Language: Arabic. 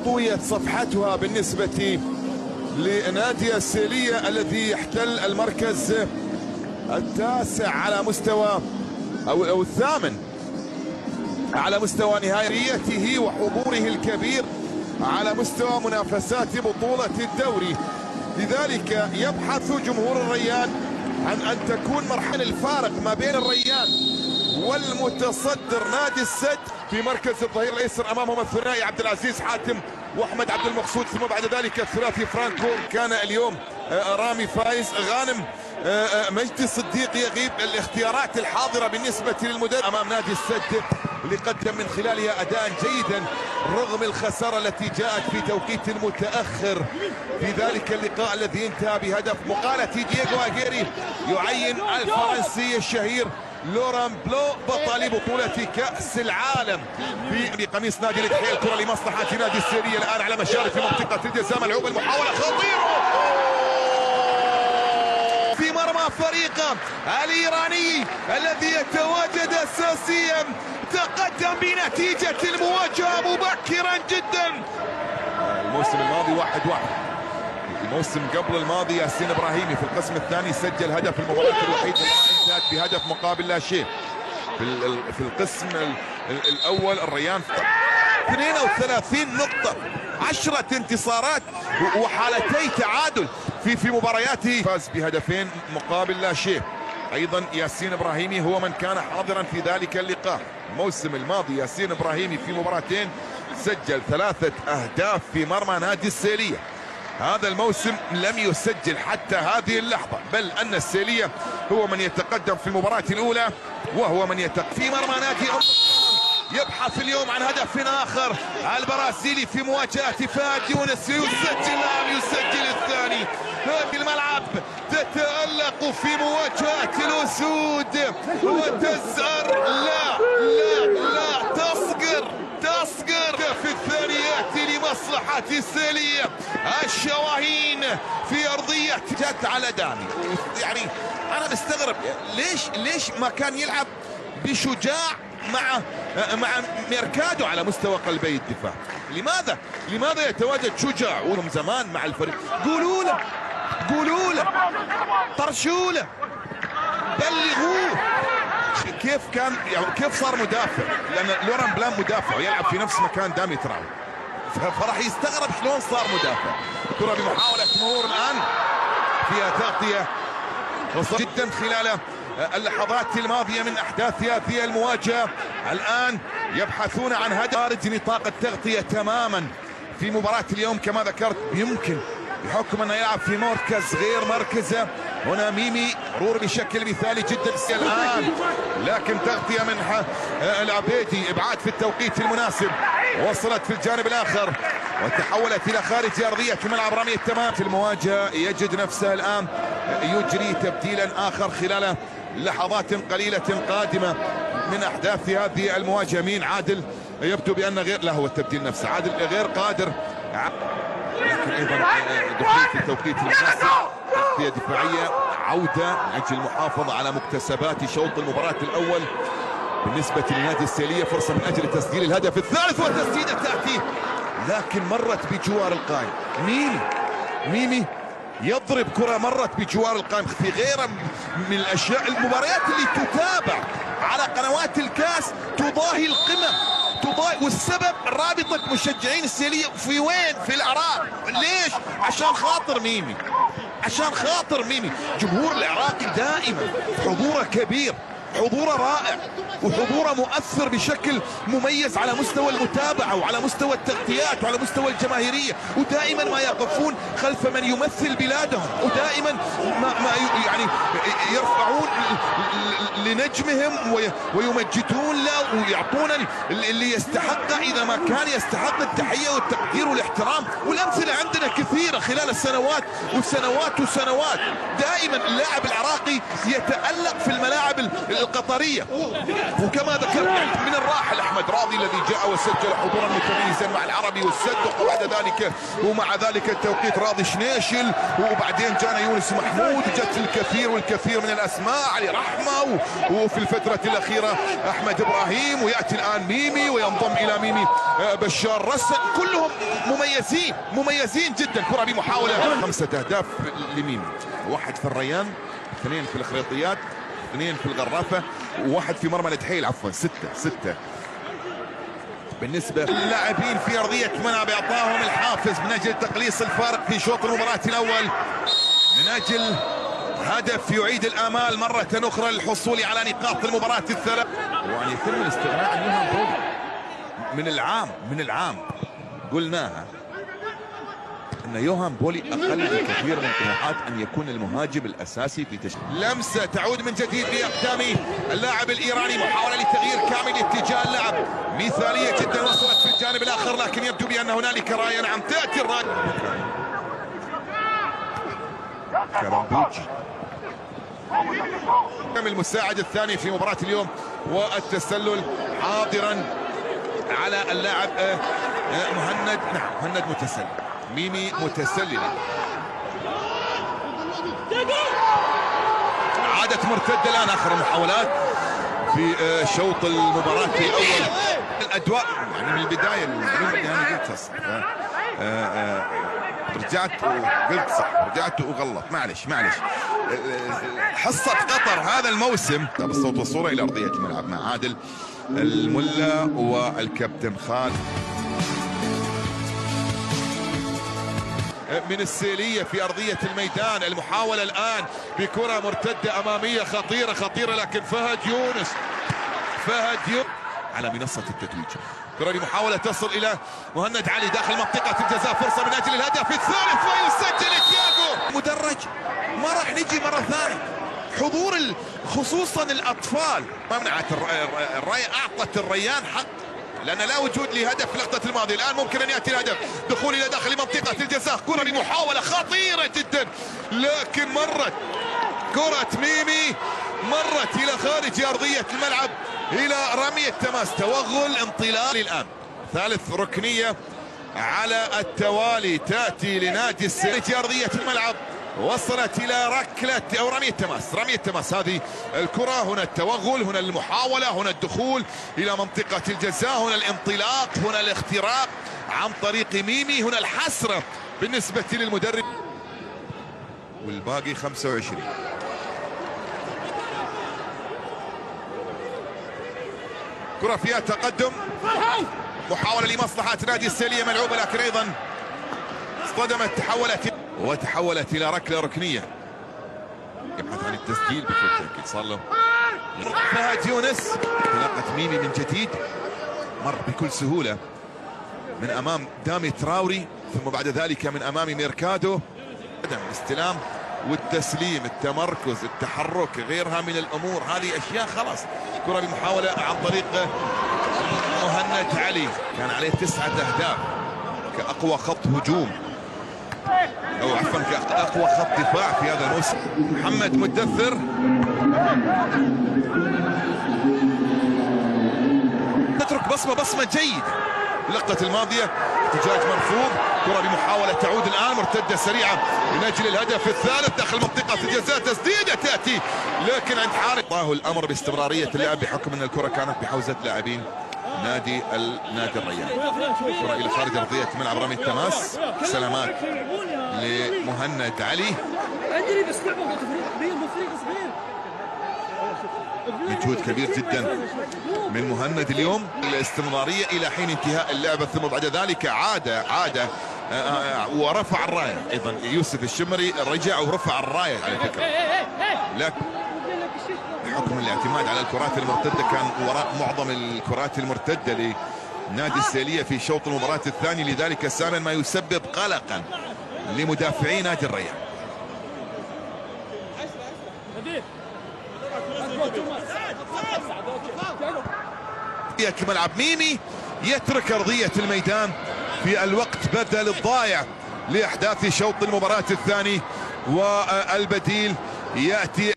طويت صفحتها بالنسبة لنادي السيلية الذي يحتل المركز التاسع على مستوى أو الثامن على مستوى نهائيته وحضوره الكبير على مستوى منافسات بطولة الدوري. لذلك يبحث جمهور الريان عن أن تكون مرحلة الفارق ما بين الريان والمتصدر نادي السد في مركز الظهير الايسر. امامهم الثنائي عبد العزيز حاتم واحمد عبد المقصود، ثم بعد ذلك الثلاثي فرانكو. كان اليوم رامي فايز، غانم مجدي صديق يغيب. الاختيارات الحاضره بالنسبه للمدرب امام نادي السد اللي قدم من خلالها اداء جيدا رغم الخساره التي جاءت في توقيت متاخر في ذلك اللقاء الذي انتهى بهدف. مقاله دييغو اغيري يعين الفرنسي الشهير لوران بلو بطل بطولة كأس العالم بقميص نادي الاتحاد. الكرة لمصلحة نادي السيرية الآن على مشارف منطقة الجزاء. ملعوبة المحاولة خطيرة في مرمى فريقه الإيراني الذي يتواجد أساسيا. تقدم بنتيجة المواجهة مبكرا جدا. الموسم الماضي 1-1. الموسم قبل الماضي ياسين ابراهيمي في القسم الثاني سجل هدف المباراة الوحيد انتهت بهدف مقابل لا شيء. في القسم الاول الريان 32 نقطة، 10 انتصارات وحالتي تعادل في مبارياته، فاز بهدفين مقابل لا شيء. ايضا ياسين ابراهيمي هو من كان حاضرا في ذلك اللقاء. الموسم الماضي ياسين ابراهيمي في مباراتين سجل 3 اهداف في مرمى نادي السيلية. هذا الموسم لم يسجل حتى هذه اللحظة، بل أن السيلية هو من يتقدم في المباراة الأولى وهو من يتقدم في مرمى نادي يبحث اليوم عن هدف آخر. البرازيلي في مواجهة فهد يونس يسجل الثاني. هذه الملعب تتألق في مواجهة الأسود وتزهر لا تصقر في الثانيات لمصلحة السيلية. الشواهين في أرضية جت على دامي. يعني أنا مستغرب ليش ما كان يلعب بشجاع مع ميركادو على مستوى قلبي الدفاع؟ لماذا يتواجد شجاع وهم زمان مع الفريق؟ قولوا له طرشوا له بلغوه. كيف صار مدافع؟ لأن لوران بلان مدافع ويلعب في نفس مكان دامي تراوي، فراح يستغرب شلون صار مدافع. كرة بمحاولة مرور الآن فيها تغطية جدا خلال اللحظات الماضية من أحداث هذه المواجهة. الآن يبحثون عن هدف خارج نطاق التغطية تماما. في مباراة اليوم كما ذكرت يمكن بحكم أنه يلعب في مركز غير مركزه. هنا ميمي مرور بشكل مثالي جدا الآن، لكن تغطية من العبيدي، إبعاد في التوقيت المناسب، وصلت في الجانب الآخر وتحولت إلى خارج أرضية ملعب رمي التمام. في المواجهة يجد نفسه الآن يجري تبديلا آخر خلال لحظات قليلة قادمة من أحداث هذه المواجهة. مين؟ عادل يبدو بأن غير هو التبديل نفسه، عادل غير قادر، لكن ايضا دخول في التوقيت المناسب. تغطية دفاعية، عودة من اجل المحافظة على مكتسبات شوط المباراة الاول بالنسبة لنادي السيلية. فرصة من اجل تسجيل الهدف الثالث والتسديدة تأتي لكن مرت بجوار القائم. ميمي يضرب كرة مرت بجوار القائم. في غيره من الاشياء، المباريات اللي تتابع على قنوات الكاس تضاهي القمم، والسبب رابطة مشجعين السيلية في وين؟ في العراق. ليش؟ عشان خاطر ميمي. جمهور العراقي دائما حضوره كبير، حضوره رائع وحضوره مؤثر بشكل مميز على مستوى المتابعة وعلى مستوى التغطيات وعلى مستوى الجماهيرية، ودائما ما يقفون خلف من يمثل بلادهم، ودائما ما يعني يرفعون لنجمهم ويمجدون له ويعطون اللي يستحقه إذا ما كان يستحق التحية والتقدير والاحترام. والأمثلة عندنا كثيرة خلال السنوات وسنوات. دائما اللاعب العراقي يتألق في الملاعب القطرية. وكما ذكرت من الراحل احمد راضي الذي جاء وسجل حضورا متميزا مع العربي والصدق، وبعد ذلك ومع ذلك التوقيت راضي شنيشل، وبعدين جانا يونس محمود، جت الكثير والكثير من الاسماء، علي رحمه، وفي الفترة الأخيرة أحمد إبراهيم، ويأتي الآن ميمي وينضم إلى ميمي بشار رسل. كلهم مميزين جدا. كرة بمحاولة 5 أهداف لميمي، 1 في الريان، 2 في الخريطيات، 2 في الغرافة، و1 في مرمى الدحيل. عفوا 6 بالنسبة للاعبين في أرضية ملعب. إعطاهم الحافز من أجل تقليص الفارق في شوط المباراة الأول، من أجل هدف يعيد الآمال مرة أخرى للحصول على نقاط المباراة الثلاث، وأن يتم الاستغناء عن يوهان بولي من العام قلناها أن يوهان بولي أقل بكثير من طموحات أن يكون المهاجم الأساسي في تشكيل. لمسة تعود من جديد بأقدام اللاعب الإيراني، محاولة لتغيير كامل اتجاه اللعب، مثالية جدا وصلت في الجانب الآخر، لكن يبدو بأن هنالك راية. نعم تأتي الراية. كرامبوجي المساعد الثاني في مباراة اليوم، والتسلل حاضرا على اللاعب مهند. نعم مهند متسلل، ميمي متسللة. عادت مرتدة الآن، آخر المحاولات في شوط المباراة الأول. الأدواء يعني من البداية أنا قلت صح، رجعت وقلت صح، رجعت وغلط، معلش. حصة قطر هذا الموسم. بالصوت والصورة إلى أرضية الملعب مع عادل الملا والكابتن خالد. من السيلية في أرضية الميدان، المحاولة الآن بكرة مرتدة أمامية خطيرة، لكن فهد يونس على منصة التتويج. كرة لمحاولة تصل إلى مهند علي داخل منطقة الجزاء، فرصة من أجل الهدف الثالث ويسجل تياغو. مدرج، ما راح نجي مرة ثانية. حضور خصوصا الأطفال ما منعت الراية، أعطت الريان حق، لأن لا وجود لهدف في لقطة الماضي. الآن ممكن أن يأتي الهدف، دخول إلى داخل منطقة الجزاء. كرة لمحاولة خطيرة جدا، لكن مرت كرة ميمي مرت إلى خارج أرضية الملعب إلى رمية تماس. توغل انطلاق الآن، ثالث ركنية على التوالي تأتي لنادي السيلية في أرضية الملعب، وصلت إلى ركلة أو رمية تماس. هذه الكرة، هنا التوغل، هنا المحاولة، هنا الدخول إلى منطقة الجزاء، هنا الانطلاق، هنا الاختراق عن طريق ميمي، هنا الحسرة بالنسبة للمدرب. والباقي 25. كرة فيها تقدم، محاولة لمصلحة نادي السيلية ملعوبة، لكن أيضا اصطدمت، وتحولت إلى ركلة ركنية. يبحث عن التسجيل بكل تأكيد، صار له فهد يونس. انطلاقة ميمي من جديد، مر بكل سهولة من أمام دامي تراوري، ثم بعد ذلك من أمام ميركادو. الاستلام والتسليم، التمركز، التحرك، غيرها من الأمور، هذه أشياء خلاص. كرة بمحاولة عن طريق مهند علي، كان عليه 9 أهداف كأقوى خط هجوم، أو عفوا كأقوى خط دفاع في هذا الموسم. محمد مدثر تترك بصمة جيدة. اللقطة الماضية احتجاج مرفوض. كرة بمحاولة تعود الآن مرتدة سريعة من أجل الهدف الثالث داخل منطقة الجزاء، تسديدة تأتي لكن عند حارس. طاه الأمر باستمرارية اللعب بحكم أن الكرة كانت بحوزة لاعبين نادي الريان. كرة إلى خارج أرضية ملعب، رمي التماس، سلامات لمهند علي. مجهود كبير جدا من مهند اليوم، الاستمرارية إلى حين انتهاء اللعبة، ثم بعد ذلك عاد ورفع الراية. أيضا يوسف الشمري رجع ورفع الراية على فكرة، لكن بحكم الاعتماد على الكرات المرتدة كان وراء معظم الكرات المرتدة لنادي السيلية في شوط المباراة الثاني، لذلك سانا ما يسبب قلقا لمدافعي نادي الريان. ملعب ميمي يترك أرضية الميدان في الوقت بدل الضائع لأحداث شوط المباراة الثاني، والبديل يأتي